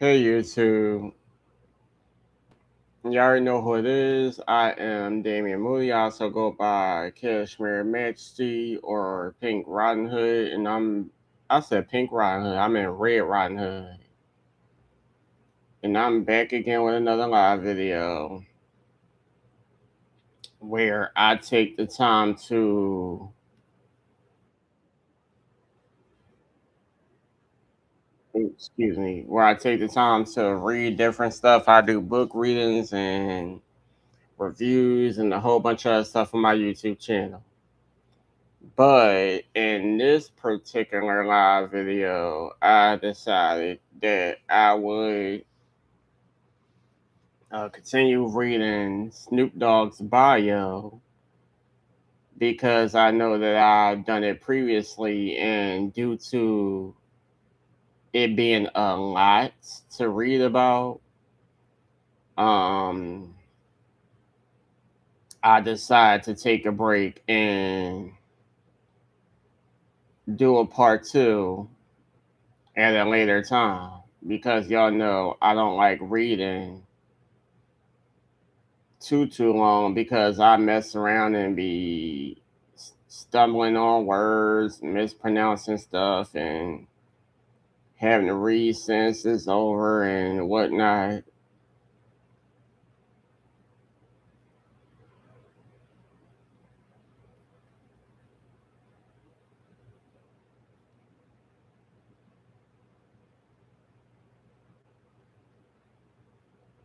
Hey YouTube, you already know who it is. I am Damian Moody. I also go by Kashmir Majesty or Pink Rotten Hood, and I said Pink Rotten Hood. I meant Red Rotten Hood, and I'm back again with another live video where I take the time to where I take the time to read different stuff. I do book readings and reviews and a whole bunch of other stuff on my YouTube channel. But in this particular live video, I decided that I would continue reading Snoop Dogg's bio because I know that I've done it previously, and due to it being a lot to read about, um, I decided to take a break and do a part two at a later time because y'all know I don't like reading too long because I mess around and be stumbling on words, mispronouncing stuff, and having to read sentences over and whatnot.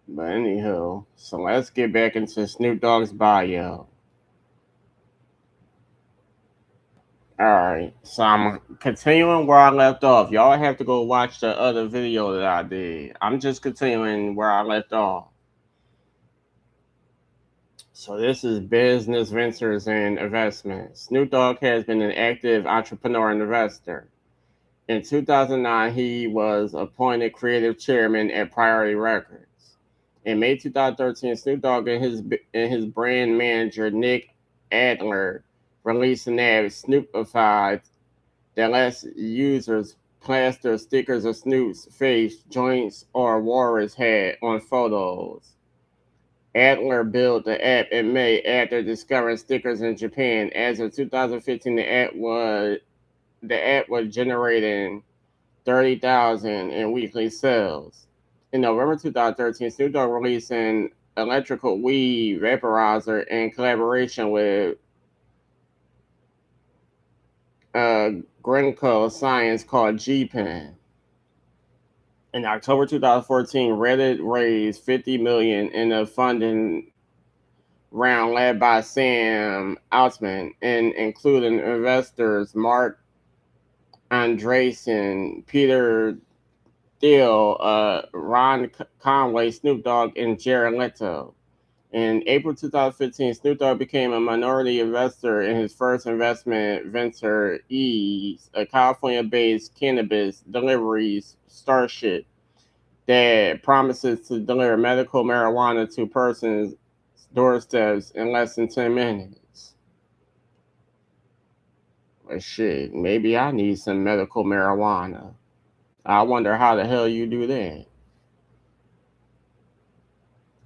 But anywho, so let's get back into Snoop Dogg's bio. All right, so I'm continuing where I left off. Y'all have to go watch the other video that I did. I'm just continuing where I left off. So this is business ventures and investments. Snoop Dogg has been an active entrepreneur and investor. In 2009, he was appointed creative chairman at Priority Records. In May 2013, Snoop Dogg and his brand manager Nick Adler released an app, Snoopified, that lets users plaster stickers of Snoop's face, joints, or walrus head on photos. Adler built the app in May after discovering stickers in Japan. As of 2015, the app was generating 30,000 in weekly sales. In November 2013, Snoop Dogg released an electrical weed vaporizer in collaboration with uh, Grenco Science called G-Pen. In October 2014, Reddit raised $50 million in a funding round led by Sam Altman and including investors Mark Andreessen, Peter Thiel, Ron Conway, Snoop Dogg, and Jared Leto. In April 2015, Snoop Dogg became a minority investor in his first investment venture, Ease, a California-based cannabis deliveries starship that promises to deliver medical marijuana to persons' doorsteps in less than 10 minutes. But shit, maybe I need some medical marijuana. I wonder how the hell you do that.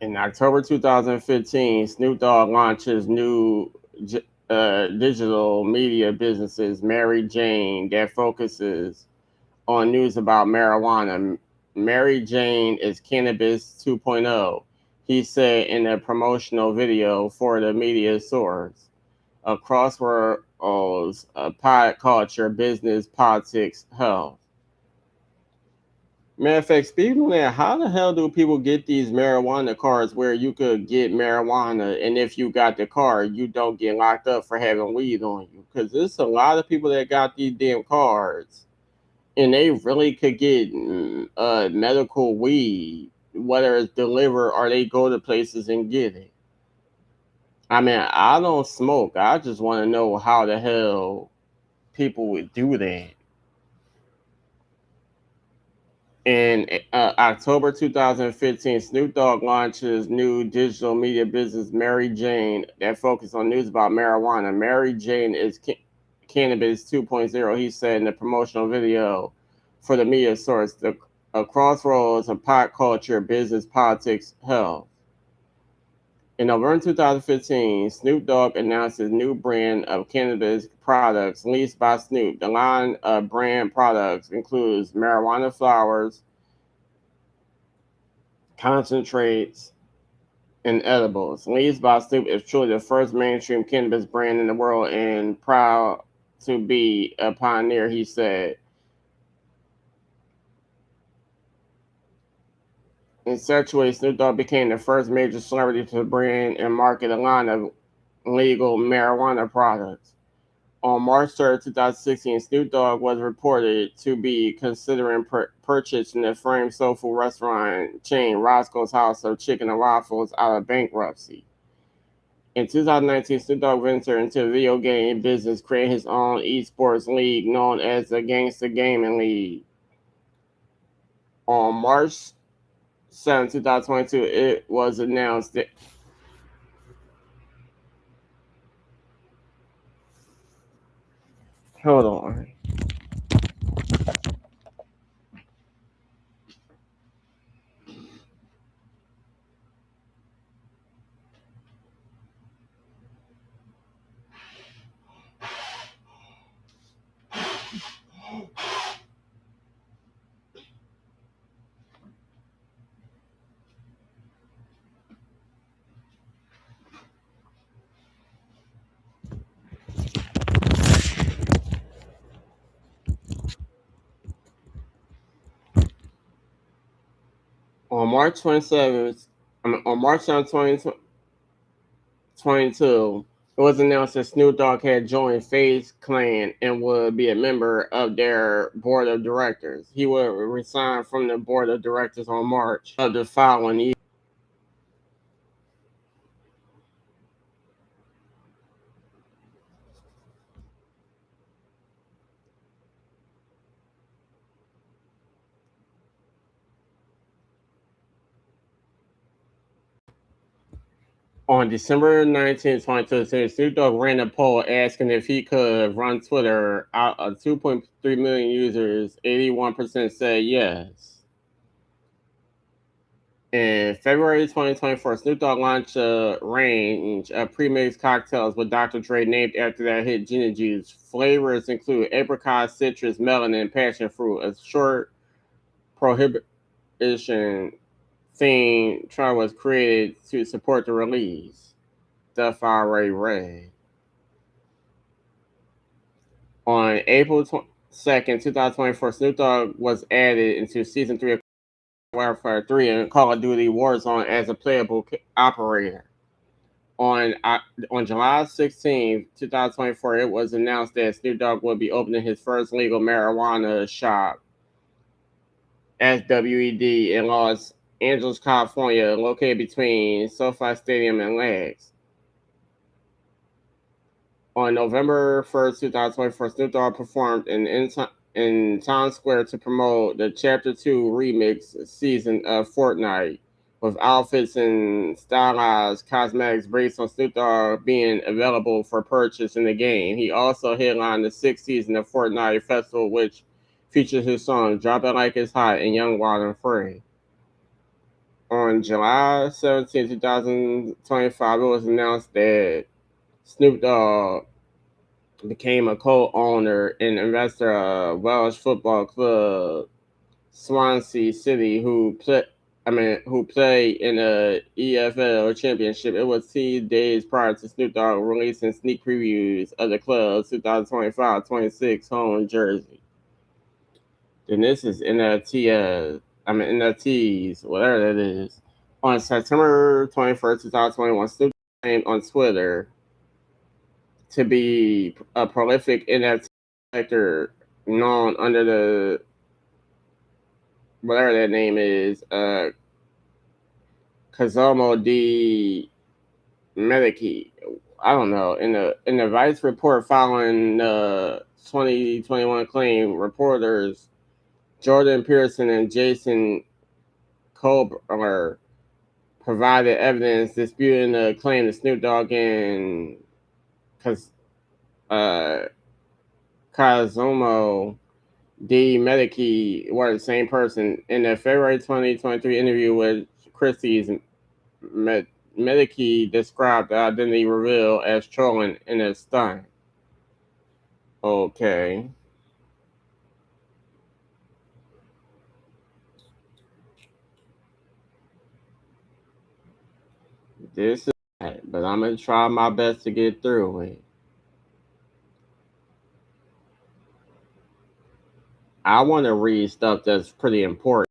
In October 2015, Snoop Dogg launched his new digital media businesses, Mary Jane, that focuses on news about marijuana. Mary Jane is Cannabis 2.0, he said in a promotional video for the media source. A crossroads, pod culture, business, politics, health. Matter of fact, speaking of that, how the hell do people get these marijuana cards where you could get marijuana, and if you got the card, you don't get locked up for having weed on you? Because there's a lot of people that got these damn cards, and they really could get medical weed, whether it's delivered or they go to places and get it. I mean, I don't smoke. I just want to know how the hell people would do that. In October 2015, Snoop Dogg launched his new digital media business, Mary Jane, that focuses on news about marijuana. Mary Jane is Cannabis 2.0, he said in the promotional video for the media source. a crossroads of pop culture, business, politics, health. In November 2015, Snoop Dogg announced his new brand of cannabis products leased by Snoop. The line of brand products includes marijuana flowers, concentrates, and edibles. Leased by Snoop is truly the first mainstream cannabis brand in the world and proud to be a pioneer, he said. In such a way, Snoop Dogg became the first major celebrity to brand and market a line of legal marijuana products. On March 3rd, 2016, Snoop Dogg was reported to be considering purchasing the famed soul food restaurant chain Roscoe's House of Chicken and Waffles out of bankruptcy. In 2019, Snoop Dogg ventured into the video game business, creating his own esports league known as the Gangsta Gaming League. On March 7, 2022, it was announced that hold on. On March 27th, on March 7, 2022, it was announced that Snoop Dogg had joined FaZe Clan and would be a member of their board of directors. He would resign from the board of directors on March of the following year. On December 19th, 2022, Snoop Dogg ran a poll asking if he could run Twitter. Out of 2.3 million users, 81% said yes. In February 2024, Snoop Dogg launched a range of pre-mixed cocktails with Dr. Dre named after that hit Gina Juice. Flavors include apricot, citrus, melon, and passion fruit. A short prohibition theme trial was created to support the release. Stuff I already read. On April 2nd, 2024, Snoop Dogg was added into season 3 of Warfare 3 and Call of Duty Warzone as a playable operator. On on July 16th, 2024, it was announced that Snoop Dogg would be opening his first legal marijuana shop, SWED, in Los Angeles, California, located between SoFi Stadium and Legs. On November 1st, 2024, Snoop Dogg performed in Times Square to promote the Chapter 2 remix season of Fortnite, with outfits and stylized cosmetics based on Snoop Dogg being available for purchase in the game. He also headlined the 6th season of Fortnite Festival, which features his song Drop It Like It's Hot and Young, Wild and Free. On July 17, 2025, it was announced that Snoop Dogg became a co-owner and investor of Welsh football club Swansea City, who play in the EFL Championship. It was 10 days prior to Snoop Dogg releasing sneak previews of the club's 2025-26 home jersey. Then this is NFTs, whatever that is. On September 21st, 2021, Snoop claimed on Twitter to be a prolific NFT collector known under the whatever that name is, Kazomo D Mediki. I don't know. In the Vice report following the 2021 claim, reporters Jordan Pearson and Jason Kober provided evidence disputing the claim that Snoop Dogg and Kazumo D. Medicki were the same person. In a February 2023 interview with Christie's, Medicki described the identity reveal as trolling and as stunt. Okay. This is bad, but I'm going to try my best to get through it. I want to read stuff that's pretty important.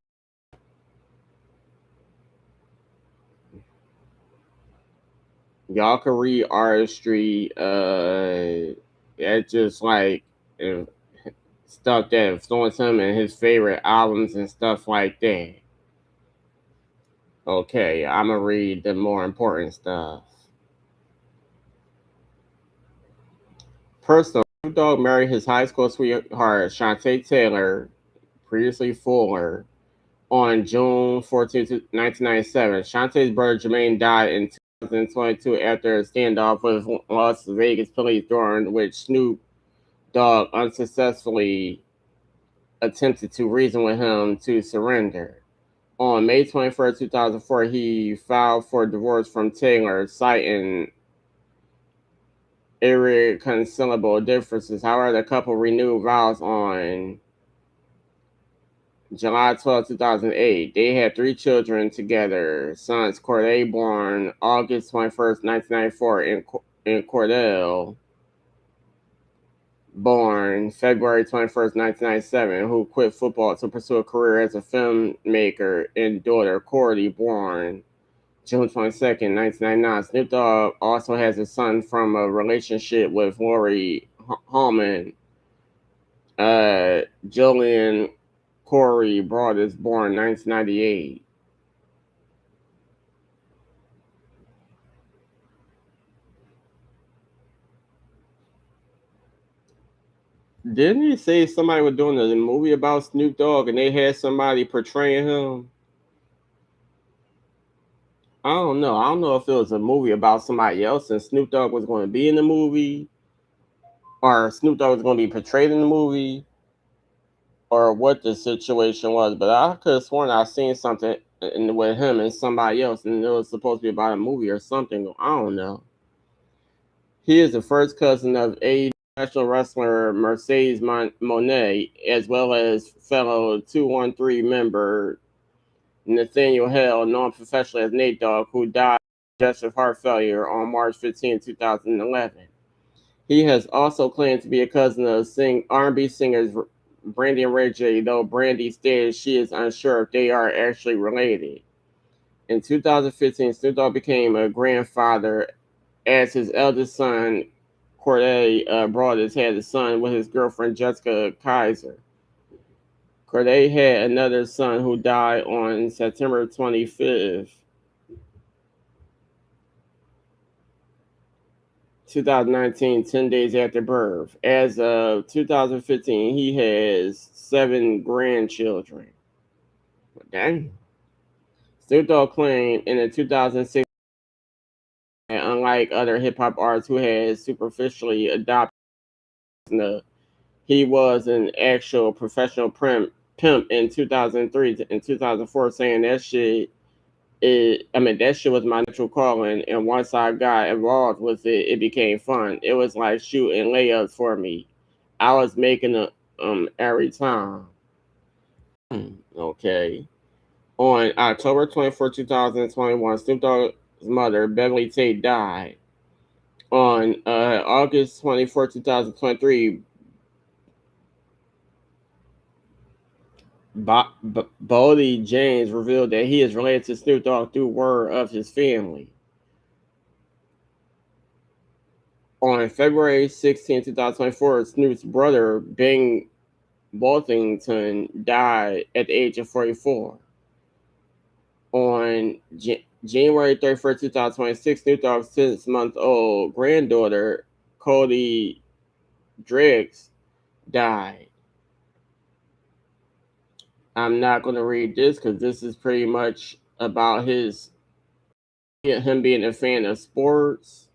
Y'all can read artistry, it's just like uh, stuff that influenced him and his favorite albums and stuff like that. Okay, I'm gonna read the more important stuff. Personal. Snoop Dogg married his high school sweetheart Shantae Taylor, previously Fuller, on June 14, 1997. Shantae's brother Jermaine died in 2022 after a standoff with Las Vegas police, during which Snoop Dogg unsuccessfully attempted to reason with him to surrender. On May 21st, 2004, he filed for divorce from Taylor, citing irreconcilable differences. However, the couple renewed vows on July 12, 2008. They had three children together: sons Corday, born August 21st, 1994, and Cordell, born February 21st, 1997, who quit football to pursue a career as a filmmaker, and daughter Cordy, born June 22nd, 1999. Snoop Dogg also has a son from a relationship with Lori Hallman. Julian Corey Broadus, born 1998. Didn't he say somebody was doing a movie about Snoop Dogg and they had somebody portraying him? I don't know. I don't know if it was a movie about somebody else and Snoop Dogg was going to be in the movie, or Snoop Dogg was going to be portrayed in the movie, or what the situation was. But I could have sworn I seen something with him and somebody else, and it was supposed to be about a movie or something. I don't know. He is the first cousin of AEW professional wrestler Mercedes Monet, as well as fellow 213 member Nathaniel Hale, known professionally as Nate Dogg, who died of congestive heart failure on March 15, 2011. He has also claimed to be a cousin of R&B singers Brandy and Ray J, though Brandy stated she is unsure if they are actually related. In 2015, Snoop Dogg became a grandfather as his eldest son, Corday Broadus, had a son with his girlfriend Jessica Kaiser. Corday had another son who died on September 25th, 2019, 10 days after birth. As of 2015, he has seven grandchildren. Dang. Snoop Dogg claimed in the 2006 that unlike other hip hop artists who had superficially adopted, he was an actual professional pimp in 2003 and 2004, saying that shit that shit was my natural calling, and once I got involved with it, it became fun. It was like shooting layups for me. I was making them every time. Okay. On October 24, 2021, Snoop Dogg's mother, Beverly Tate, died. On August 24, 2023, Bodie James revealed that he is related to Snoop Dogg through word of his family. On February 16, 2024, Snoop's brother, Bing Boltington, died at the age of 44. On January 31st, 2026, Snoop Dogg's 6-month-old granddaughter, Cody Driggs, died. I'm not going to read this because this is pretty much about him being a fan of sports.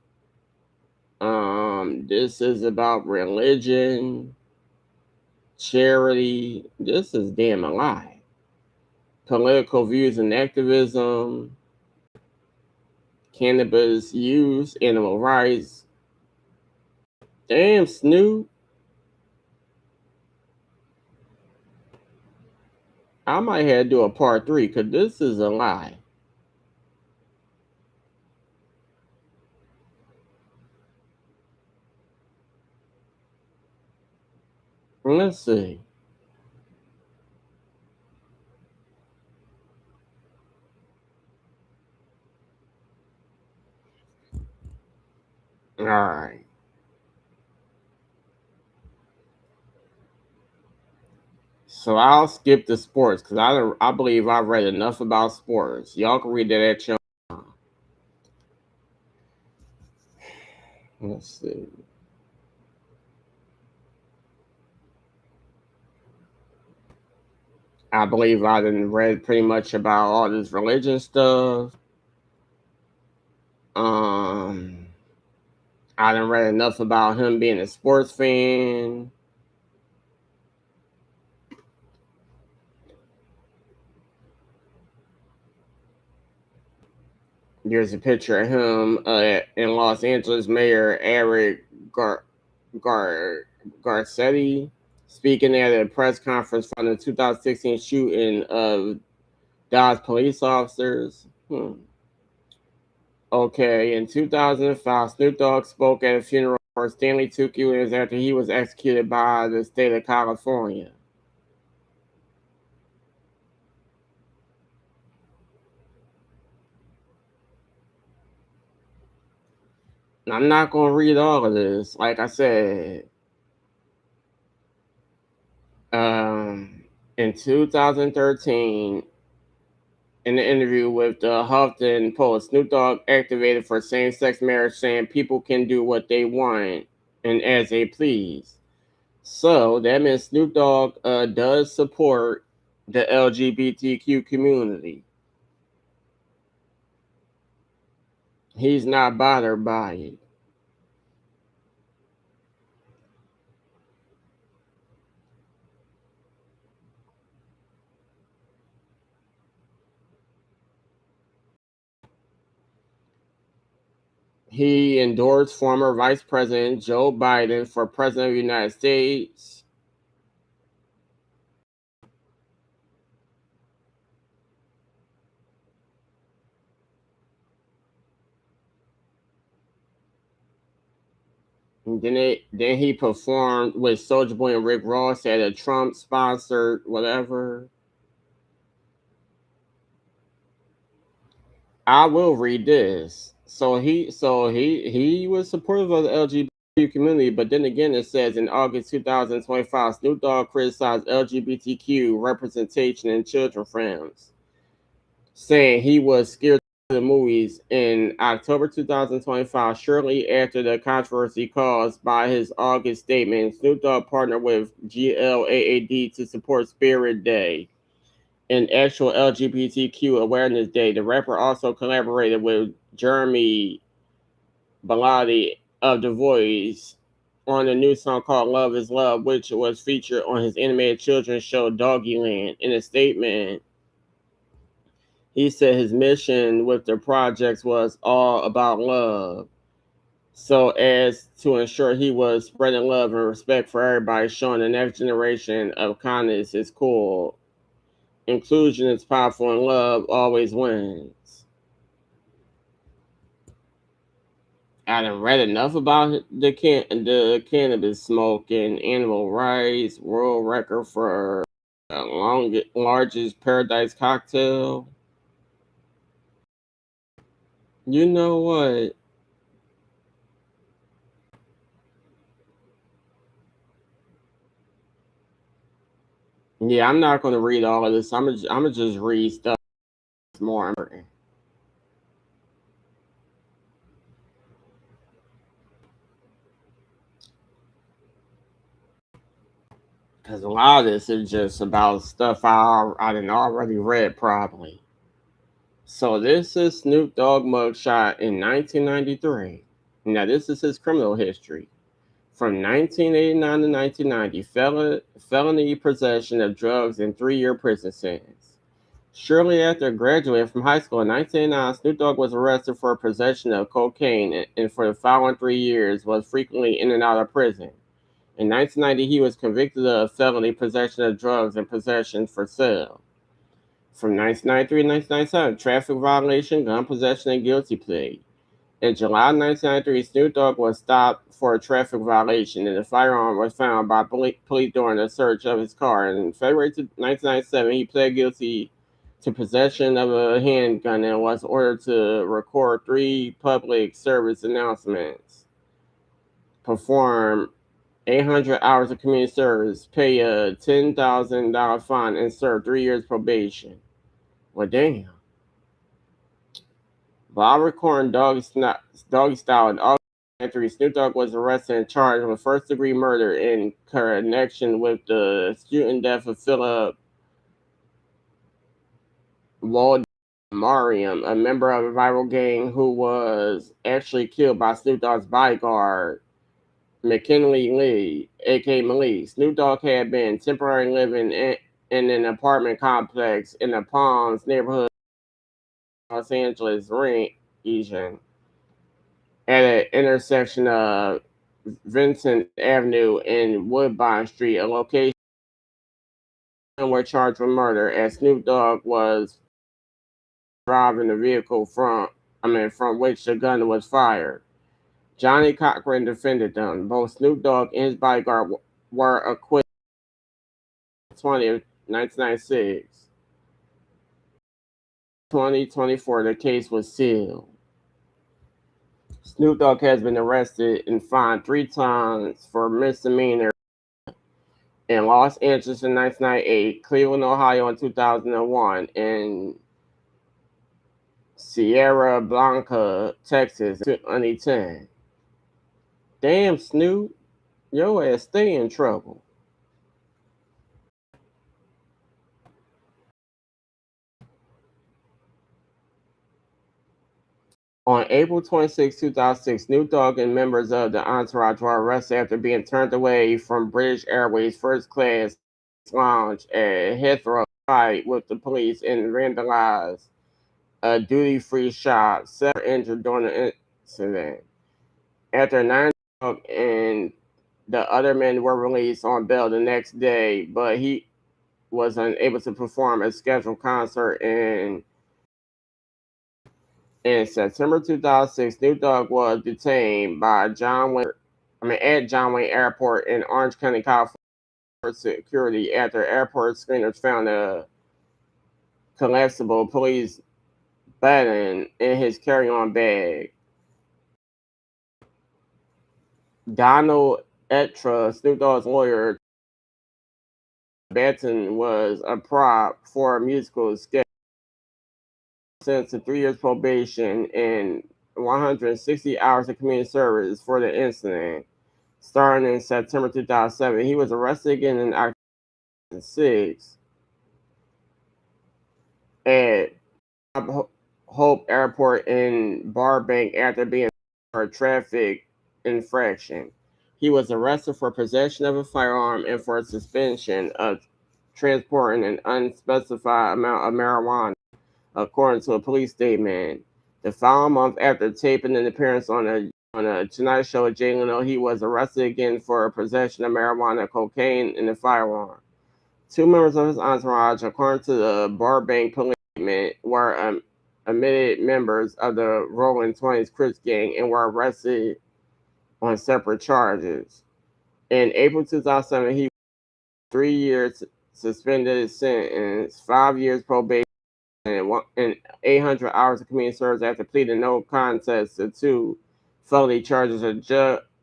This is about religion. charity. This is damn a lie. Political views and activism, cannabis use, animal rights. Damn, Snoop. I might have to do a part 3 because this is a lie. Let's see. All right. So I'll skip the sports because I believe I've read enough about sports. Y'all can read that at your. Let's see. I believe I done read pretty much about all this religion stuff. Um, I done read enough about him being a sports fan. There's a picture of him in Los Angeles Mayor Eric Gar- Garcetti speaking at a press conference from the 2016 shooting of Dodge police officers. Okay, in 2005, Snoop Dogg spoke at a funeral for Stanley Tucci after he was executed by the state of California. I'm not going to read all of this. Like I said, um, in 2013, in an interview with the Huffington Post, Snoop Dogg activated for same-sex marriage, saying people can do what they want and as they please. So that means Snoop Dogg does support the LGBTQ community. He's not bothered by it. He endorsed former Vice President Joe Biden for President of the United States. And then he performed with Soulja Boy and Rick Ross at a Trump sponsored whatever. I will read this. So he was supportive of the LGBTQ community, but then again it says in August 2025, Snoop Dogg criticized LGBTQ representation in children films, saying he was scared of the movies in October 2025, shortly after the controversy caused by his August statement. Snoop Dogg partnered with GLAAD to support Spirit Day, an actual LGBTQ Awareness Day. The rapper also collaborated with Jeremy Baladi of The Voice on a new song called Love is Love, which was featured on his animated children's show Doggyland. In a statement, he said his mission with the projects was all about love, so as to ensure he was spreading love and respect for everybody, showing the next generation of kindness is cool. Inclusion is powerful and love always wins. I done read enough about the cannabis smoking, animal rights, world record for the largest paradise cocktail. You know what? Yeah, I'm not going to read all of this. I'm gonna just read stuff that's more important. Because a lot of this is just about stuff I done already read probably. So this is Snoop Dogg mugshot in 1993. Now this is his criminal history. From 1989 to 1990, felony possession of drugs and 3-year prison sentence. Shortly after graduating from high school in 1989, Snoop Dogg was arrested for possession of cocaine and for the following 3 years was frequently in and out of prison. In 1990, he was convicted of felony possession of drugs and possession for sale. From 1993 to 1997, traffic violation, gun possession, and guilty plea. In July 1993, Snoop Dogg was stopped for a traffic violation, and a firearm was found by police during a search of his car. In February 1997, he pled guilty to possession of a handgun and was ordered to record 3 public service announcements, perform 800 hours of community service, pay a $10,000 fine, and serve 3 years probation. Well, damn. While recording Doggy Style in August 1993, Snoop Dogg was arrested and charged with first-degree murder in connection with the shooting death of Philip Mariam, a member of a rival gang who was actually killed by Snoop Dogg's bodyguard, McKinley Lee, aka Malik. Snoop Dogg had been temporarily living in an apartment complex in the Palms neighborhood of Los Angeles region at an intersection of Vincent Avenue and Woodbine Street, a location were charged with murder as Snoop Dogg was driving the vehicle from which the gun was fired. Johnny Cochran defended them. Both Snoop Dogg and his bodyguard were acquitted on 20th, 1996. 2024, the case was sealed. Snoop Dogg has been arrested and fined 3 times for misdemeanor in Los Angeles in 1998, Cleveland, Ohio in 2001, and Sierra Blanca, Texas in 2010. Damn, Snoop, your ass stay in trouble. On April 26, 2006, Snoop Dogg and members of the entourage were arrested after being turned away from British Airways first class lounge at Heathrow fight with the police and vandalized a duty-free shop. 7 were injured during the incident. After 9 Dogg and the other men were released on bail the next day, but he was unable to perform a scheduled concert in September 2006. Snoop Dogg was detained by at John Wayne Airport in Orange County, California for security after airport screeners found a collapsible police baton in his carry-on bag. Donald Etra, Snoop Dogg's lawyer, baton was a prop for a musical sketch, sentenced to 3 years probation and 160 hours of community service for the incident. Starting in September 2007, he was arrested again in October 2006 at Hope Airport in Burbank after being for a traffic infraction. He was arrested for possession of a firearm and for suspension of transporting an unspecified amount of marijuana, according to a police statement. The following month, after taping an appearance on a Tonight Show with Jay Leno, he was arrested again for possession of marijuana, cocaine, and a firearm. 2 members of his entourage, according to the Burbank police statement, were admitted members of the Rolling 20s Crips gang and were arrested on separate charges. In April 2007, he 3 years suspended sentence, 5 years probation, and 800 hours of community service after pleading no contest to 2 felony charges of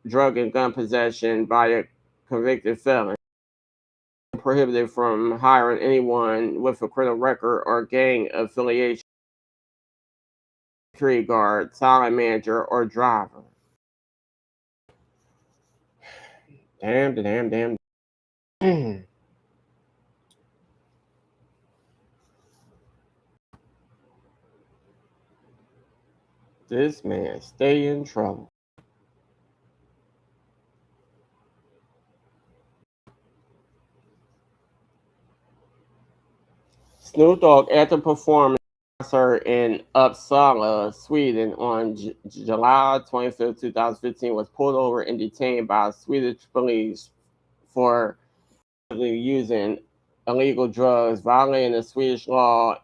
drug and gun possession by a convicted felon. Prohibited from hiring anyone with a criminal record or gang affiliation, security guard, talent manager, or driver. Damn. This man stay in trouble. Snoop Dogg, after performing a concert in Uppsala, Sweden on July 25th, 2015, was pulled over and detained by Swedish police for using illegal drugs, violating the Swedish law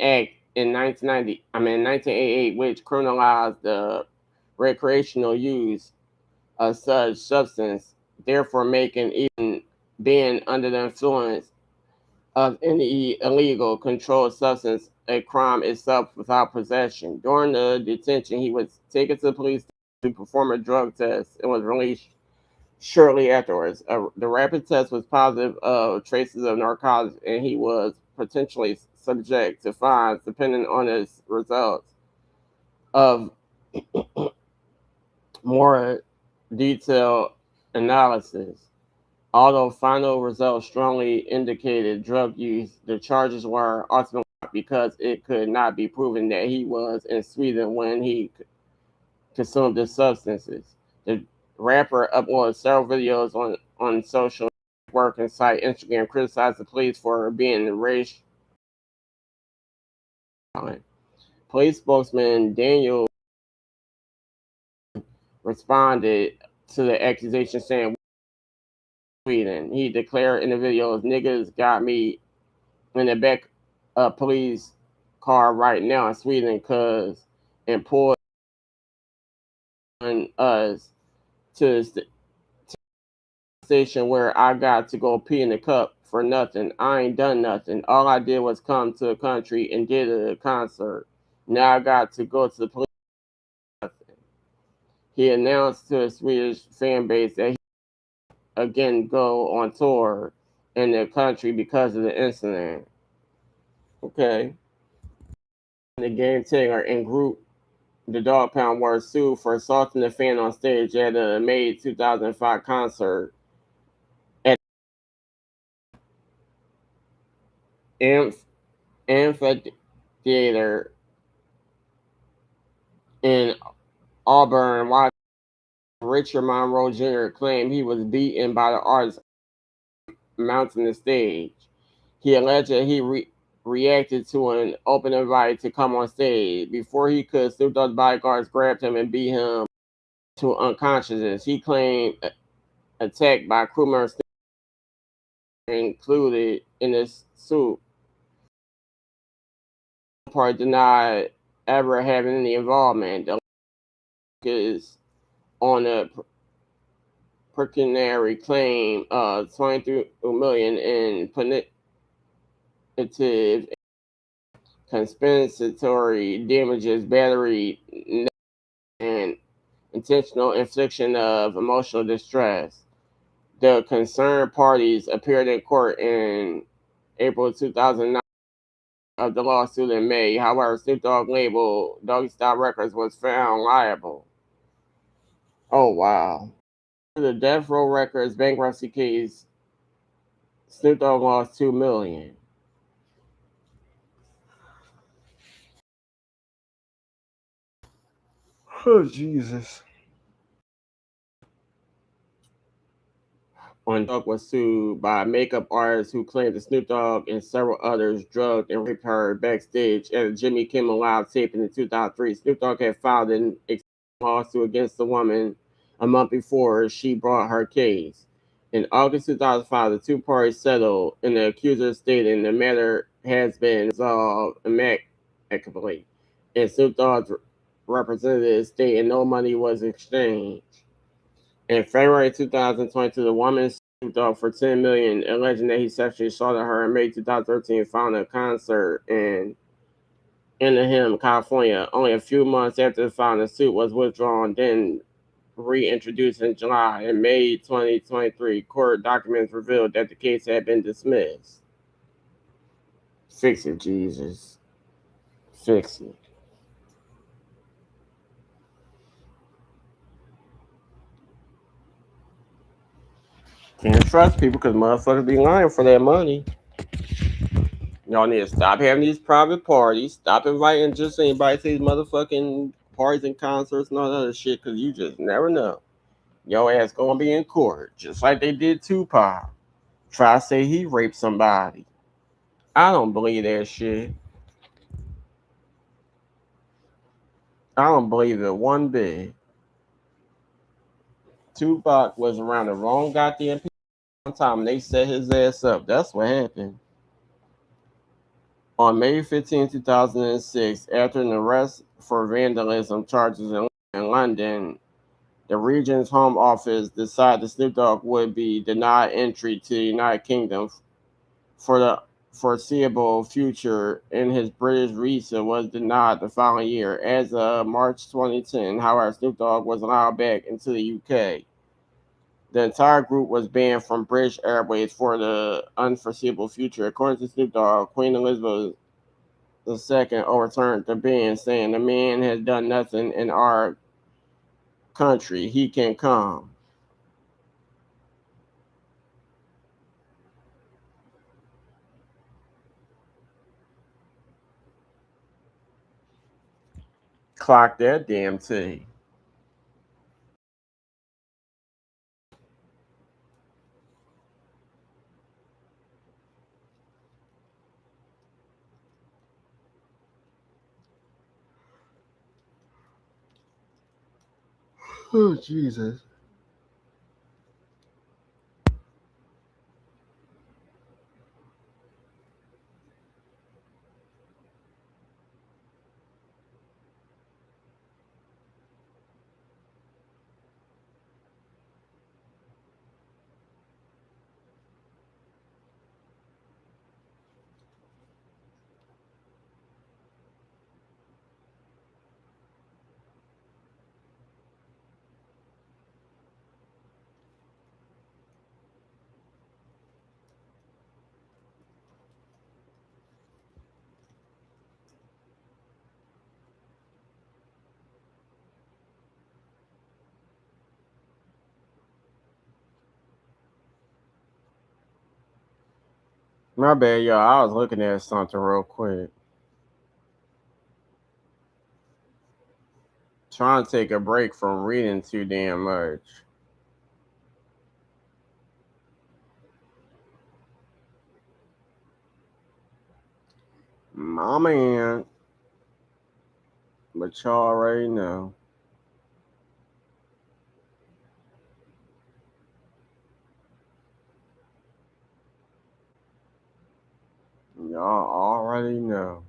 Act in 1988, which criminalized the recreational use of such substance, therefore making even being under the influence of any illegal controlled substance a crime itself without possession. During the detention, he was taken to the police to perform a drug test and was released shortly afterwards. The rapid test was positive of traces of narcotics, and he was potentially subject to fines depending on his results of more detailed analysis. Although final results strongly indicated drug use, the charges were ultimately dropped because it could not be proven that he was in Sweden when he consumed the substances. The rapper uploaded several videos on social networking site Instagram, criticized the police for being racial. Police spokesman Daniel responded to the accusation saying, Sweden. He declared in the videos, niggas got me in the back of police car right now in Sweden cause and pulled us to the station where I got to go pee in the cup for nothing. I ain't done nothing. All I did was come to a country and did a concert. Now I got to go to the police. He announced to his Swedish fan base that he again go on tour in the country because of the incident. Okay. The Game Taylor and group the Dogg Pound were sued for assaulting a fan on stage at a May 2005 concert at Amphitheater in Auburn, Washington. Richard Monroe Jr. claimed he was beaten by the artist mounting the stage. He alleged that he reacted to an open invite to come on stage. Before he could, Snoop Dogg's bodyguards grabbed him and beat him to unconsciousness. He claimed attack by crew members included in his suit. The part denied ever having any involvement. The is on a pecuniary claim of $23 million in punitive compensatory damages, battery, and intentional infliction of emotional distress. The concerned parties appeared in court in April 2009 of the lawsuit in May. However, Snoop Dogg label Doggy Style Records was found liable. Oh wow. The Death Row Records bankruptcy case, Snoop Dogg lost $2 million. Oh Jesus. When Dogg was sued by a makeup artist who claimed that Snoop Dogg and several others drugged and raped her backstage at a Jimmy Kimmel Live taping in 2003. Snoop Dogg had filed an lawsuit against the woman a month before she brought her case. In August 2005, the two parties settled, and the accuser stated the matter has been resolved amicably. And Snoop Dogg's representative stated no money was exchanged. In February 2022, the woman sued Dogg for $10 million, alleging that he sexually assaulted her in May 2013 following a concert in Anaheim, California. Only a few months after the filing, the suit was withdrawn, then reintroduced in July. In May 2023, court documents revealed that the case had been dismissed. Fix it, Jesus. Fix it. Can't trust people because motherfuckers be lying for their money. Y'all need to stop having these private parties. Stop inviting just anybody to these motherfucking parties and concerts and all that other shit because you just never know. Your ass gonna be in court just like they did Tupac. Try to say he raped somebody. I don't believe that shit. I don't believe it one bit. Tupac was around the wrong goddamn people one time and they set his ass up. That's what happened. On May 15, 2006, after an arrest for vandalism charges in London, the region's home office decided Snoop Dogg would be denied entry to the United Kingdom for the foreseeable future, and his British visa was denied the following year. As of March 2010, however, Snoop Dogg was allowed back into the UK. The entire group was banned from British Airways for the unforeseeable future. According to Snoop Dogg, Queen Elizabeth II overturned the ban, saying the man has done nothing in our country. He can come. Clock that damn T. Oh, Jesus. My bad, y'all. I was looking at something real quick. Trying to take a break from reading too damn much. My man, but y'all already know. Y'all already know.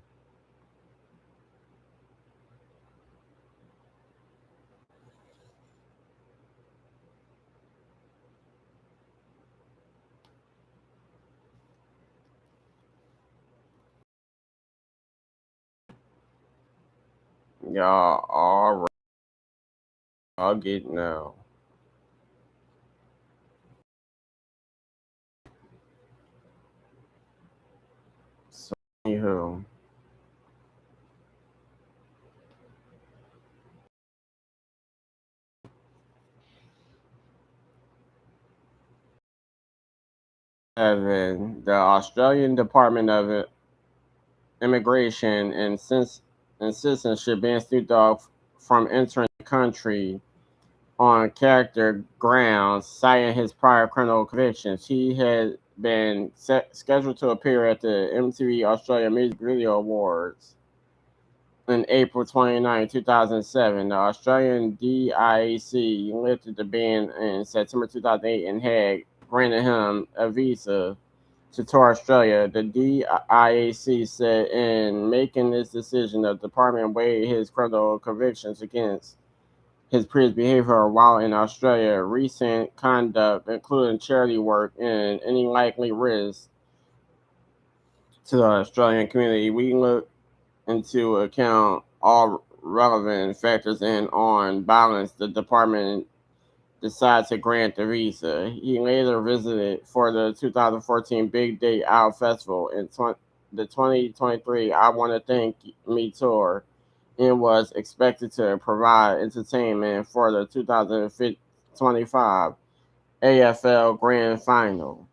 Y'all already. I'll get now. So, anywho, Evan, the Australian Department of Immigration and Citizenship banned Snoop Dogg from entering the country on character grounds, citing his prior criminal convictions. He had been scheduled to appear at the MTV Australia Music Video Awards in April 29, 2007. The Australian DIAC lifted the ban in September 2008 and had granted him a visa to tour Australia. The DIAC said in making this decision, the department weighed his criminal convictions against his previous behavior while in Australia, recent conduct, including charity work, and any likely risk to the Australian community. We look into account all relevant factors and on balance, the department decided to grant the visa. He later visited for the 2014 Big Day Out Festival in the 2023 I Want to Thank Me tour and was expected to provide entertainment for the 2025 AFL Grand Final.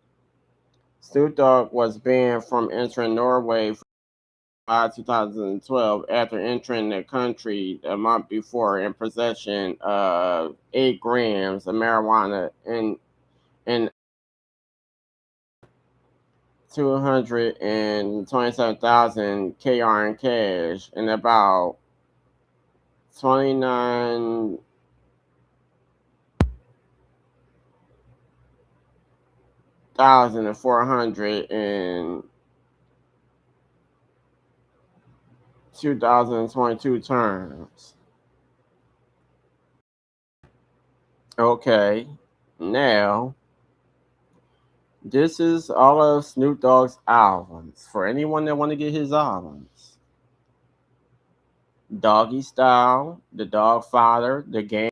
Snoop Dogg was banned from entering Norway from July 2012 after entering the country a month before in possession of 8 grams of marijuana in $227,000 KR in cash and about 29,400 in 2022 terms. Okay, now this is all of Snoop Dogg's albums. For anyone that want to get his albums, Doggy Style, The Dog Father, The Game,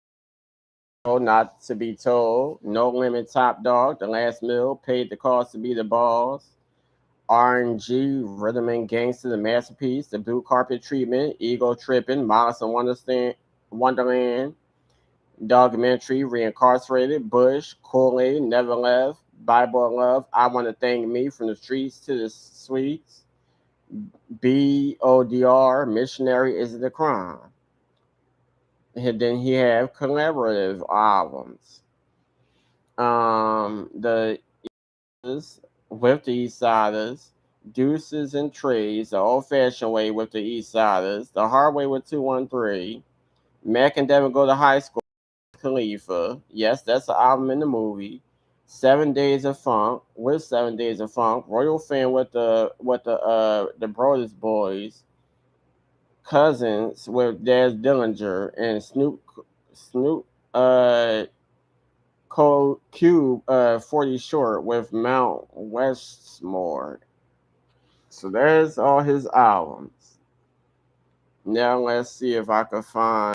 Not to Be Told, No Limit, Top Dog, The Last Meal, Paid the Cost to Be the Boss, R&G, Rhythm and Gangsta, The Masterpiece, The Blue Carpet Treatment, Ego Tripping, Malice in Wonderland, Documentary, Reincarcerated, Bush, Kool-Aid, Never Left, Bible of Love, I Want to Thank Me, From the Streets to the Suites, BODR, Missionary Is It a Crime. And then he have collaborative albums. The with the East Siders, Deuces and Trees, The Old Fashioned Way with the East Siders, The Hard Way with 213, Mac and Devin Go to High School, Khalifa. Yes, that's the album in the movie. 7 Days of Funk with 7 Days of Funk. Royal Fan with the Brothers Boys. Cousins with Daz Dillinger and Snoop Cube 40 Short with Mount Westmore. So there's all his albums. Now let's see if I can find.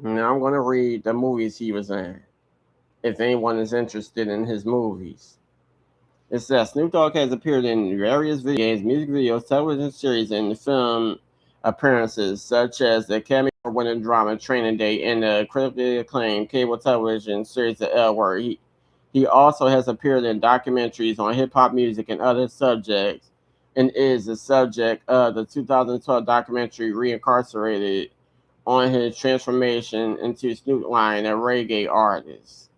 Now I'm going to read the movies he was in, if anyone is interested in his movies. It says Snoop Dogg has appeared in various video games, music videos, television series, and film appearances, such as the Academy Award-winning drama Training Day and the critically acclaimed cable television series The L Word. He also has appeared in documentaries on hip-hop music and other subjects, and is the subject of the 2012 documentary Reincarcerated on his transformation into Snoop Lion, a reggae artist.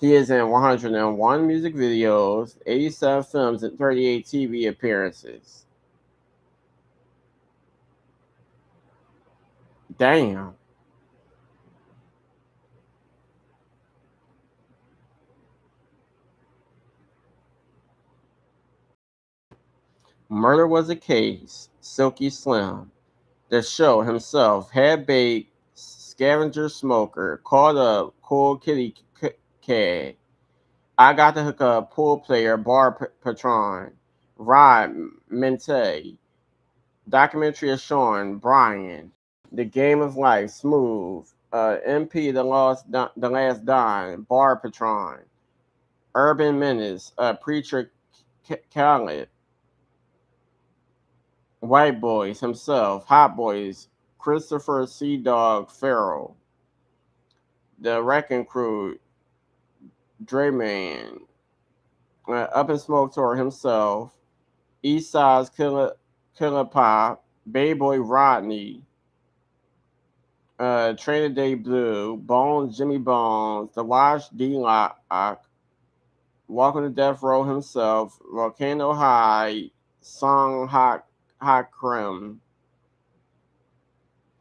He is in 101 music videos, 87 films, and 38 TV appearances. Damn. Murder Was a Case, Silky Slim. The Show himself, Head Baked, Scavenger Smoker, Called Up, Cool Kitty Cat. I Got the Hook Up, Pool Player, Bar Patron, Rod Mente, Documentary of Sean, Brian, The Game of Life, Smooth, MP, The Last Dime, Bar Patron, Urban Menace, Preacher Khaled, White Boys himself, Hot Boys, Christopher Sea Dog Farrell, The Wrecking Crew, Drayman, Up in Smoke Tour himself, East Side's Killer Pop, Bay Boy Rodney, Training Day Blue, Bones, Jimmy Bones, The Wash D Lock, Walking to Death Row himself, Volcano High, Song Hot Creme,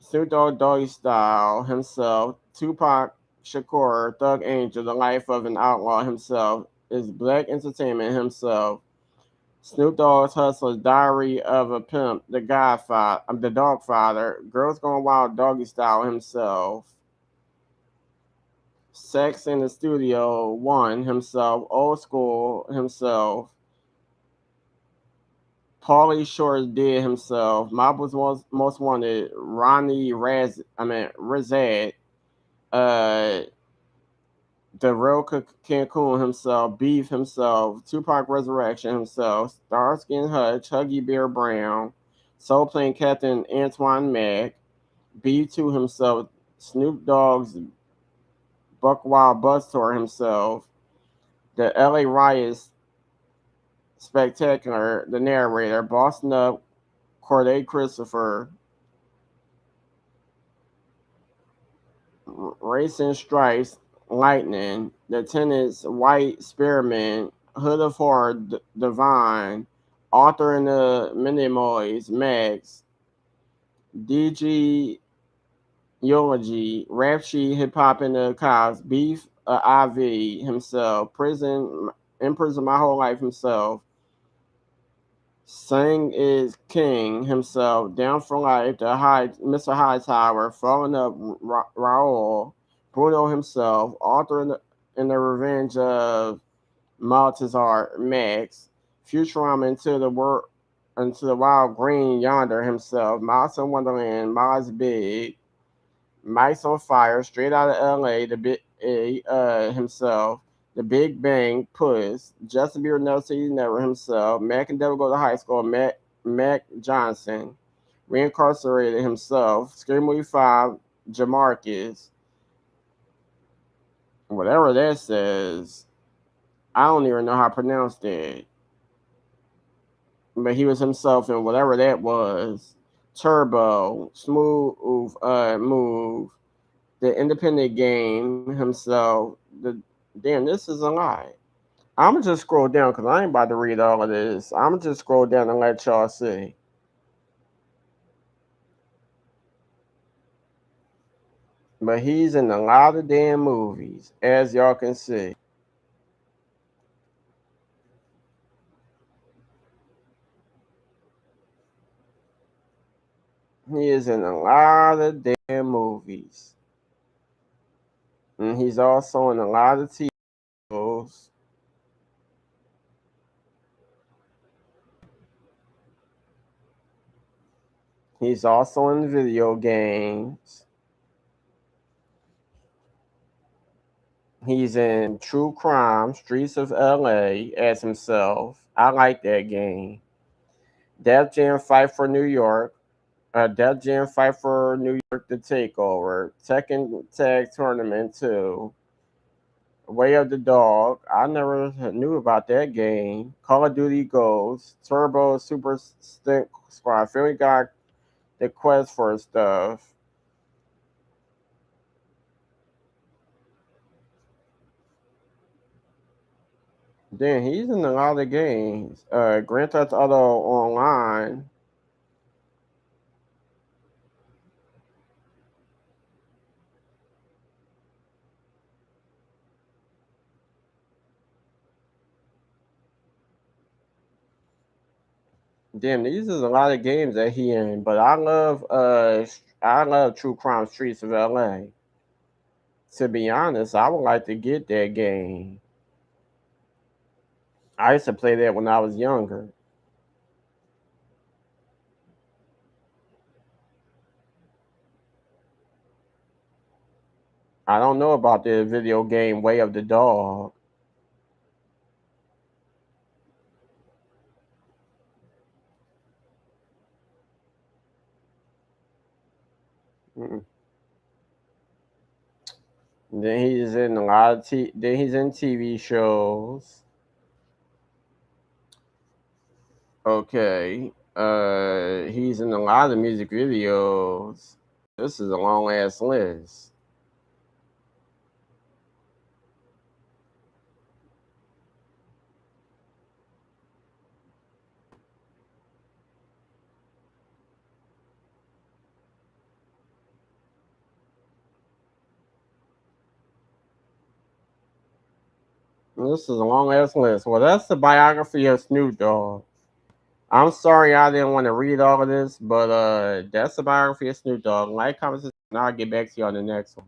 Snoop Dogg Doggy Style himself, Tupac Shakur, Thug Angel, The Life of an Outlaw himself, is Black Entertainment himself, Snoop Dogg's Hustler's Diary of a Pimp, The Godfather, The Dogfather, Girls Gone Wild Doggy Style himself, Sex in the Studio 1 himself, Old School himself, Paulie Shore did himself, Mob was most wanted, Ronnie Razad, uh, The Real Cancun himself, Beef himself, Tupac Resurrection himself, Starsky and Hutch, Huggy Bear Brown, Soul Plane Captain Antoine Mack, B2 himself, Snoop Dogg's Buck Wild Bus Tour himself, the LA Riots Spectacular, the narrator, Boss Up, Corday Christopher, Racing Stripes, Lightning, Lieutenant's White Spearmint, Hood of Horror, Divine, Author in the Minimoys, Max, DG Eulogy, Rap Sheet, Hip Hop in the Cops, Beef, IV himself, in prison my whole life himself, Sang is King himself, Down for Life, Mr. Hightower, Falling Up, Raoul, Bruno himself, Author in the Revenge of Maltazar, Max, Futurama into the Wild Green Yonder himself, Mouse in Wonderland, Miles Big, Mice on Fire, Straight Out of L.A., the Big himself, The Big Bang, Puss, Justin Bieber Never Say Never himself, Mac and Devil Go to High School, Mac Johnson, Reincarcerated himself, Scary Movie 5, Jamarcus, whatever that says. I don't even know how to pronounce that. But he was himself in whatever that was. Turbo, Smooth Move, the Independent Game himself. Damn, this is a lie. I'm gonna just scroll down because I ain't about to read all of this. I'm gonna just scroll down and let y'all see. But he's in a lot of damn movies, as y'all can see. He is in a lot of damn movies. And he's also in a lot of TV shows. He's also in video games. He's in True Crime, Streets of LA as himself. I like that game. Def Jam Fight for New York. Def Jam Fight for New York The Takeover. Tekken Tag Tournament 2. Way of the Dog. I never knew about that game. Call of Duty Ghosts. Turbo Super Stick Squad. Family got the quest for stuff. Then he's in a lot of games. Grand Theft Auto Online. Damn, these is a lot of games that he in. But I love True Crime Streets of LA. To be honest, I would like to get that game. I used to play that when I was younger. I don't know about the video game Way of the Dog. Mm. Then he's in a lot of then he's in TV shows. Okay. He's in a lot of music videos. This is a long ass list. This is a long ass list. Well, that's the biography of Snoop Dogg. I'm sorry I didn't want to read all of this, but that's the biography of Snoop Dogg. Like, comment, and I'll get back to you on the next one.